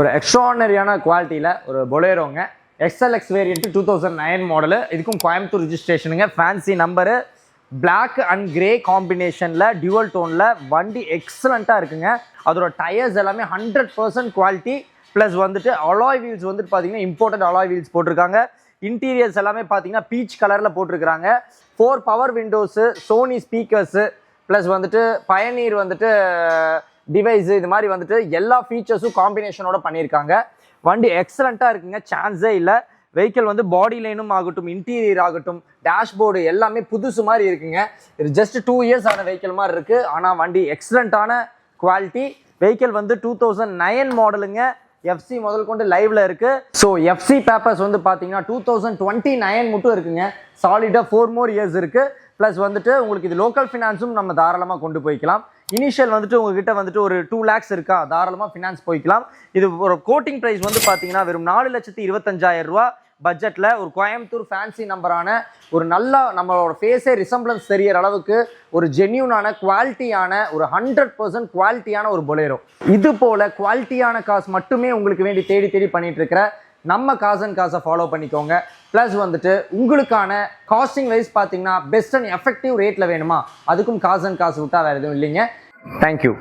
ஒரு எக்ஸ்ட்ரானரியான குவாலிட்டியில் ஒரு பொலேரோங்க XLX வேரியன்ட் 2009 மாடலு. இதுக்கும் கோயம்புத்தூர் ரிஜிஸ்ட்ரேஷனுங்க. Fancy number, black and grey காம்பினேஷனில் டியூவல் டோனில் வண்டி எக்ஸலண்ட்டாக இருக்குங்க. அதோட டயர்ஸ் எல்லாமே 100% குவாலிட்டி. ப்ளஸ் வந்துட்டு அலாய் வீல்ஸ் வந்துட்டு பார்த்தீங்கன்னா இம்போர்ட்டட் அலாய் வீல்ஸ் போட்டிருக்காங்க. இன்டீரியர்ஸ் எல்லாமே பார்த்தீங்கன்னா பீச் கலரில் போட்டிருக்கிறாங்க. 4 power windows, Sony speakers, plus வந்துட்டு பயனீர் வந்துட்டு டிவைஸு, இது மாதிரி வந்துட்டு எல்லா ஃபீச்சர்ஸும் காம்பினேஷனோட பண்ணியிருக்காங்க. வண்டி எக்ஸலண்ட்டாக இருக்குங்க, சான்ஸே இல்லை. வெஹிக்கிள் வந்து பாடி லைனும் ஆகட்டும், இன்டீரியர் ஆகட்டும், டேஷ்போர்டு எல்லாமே புதுசு மாதிரி இருக்குங்க. இது ஜஸ்ட் 2 இயர்ஸ் ஆன வெஹிக்கிள் மாதிரி இருக்குது. ஆனால் வண்டி எக்ஸலண்ட்டான குவாலிட்டி. வெஹிக்கிள் வந்து 2009 மாடலுங்க. எஃப்சி முதல் கொண்டு லைவ்ல இருக்கு. ஸோ எஃப்சி பேப்பர்ஸ் வந்து பார்த்தீங்கன்னா 2029 மட்டும் இருக்குங்க. சாலிடாக 4 more years இருக்கு. ப்ளஸ் வந்துட்டு உங்களுக்கு இது லோக்கல் ஃபினான்ஸும் நம்ம தாராளமாக கொண்டு போய்க்கலாம். இனிஷியல் வந்துட்டு உங்ககிட்ட வந்துட்டு ஒரு 2 lakhs இருக்கா, தாராளமாக ஃபினான்ஸ் போய்க்கலாம். இது ஒரு கோட்டிங் ப்ரைஸ் வந்து பார்த்தீங்கன்னா வெறும் 4,25,000 ரூபா பட்ஜெட்டில் ஒரு கோயம்புத்தூர் ஃபேன்சி நம்பரான ஒரு நல்ல நம்மளோட ஃபேஸே ரிசம்பிளன்ஸ் தெரியற அளவுக்கு ஒரு ஜென்யூனான குவாலிட்டியான ஒரு 100% குவாலிட்டியான ஒரு பொலேரோ. இது போல குவாலிட்டியான காசு மட்டுமே உங்களுக்கு வேண்டி தேடி தேடி பண்ணிட்டு இருக்கிற நம்ம காசை ஃபாலோ பண்ணிக்கோங்க. ப்ளஸ் வந்துட்டு உங்களுக்கான காஸ்டிங் வைஸ் பார்த்தீங்கன்னா பெஸ்ட் அண்ட் எஃபெக்டிவ் ரேட்டில் வேணுமா, அதுக்கும் காசு விட்டா வேறு எதுவும் இல்லைங்க. தேங்க்யூ.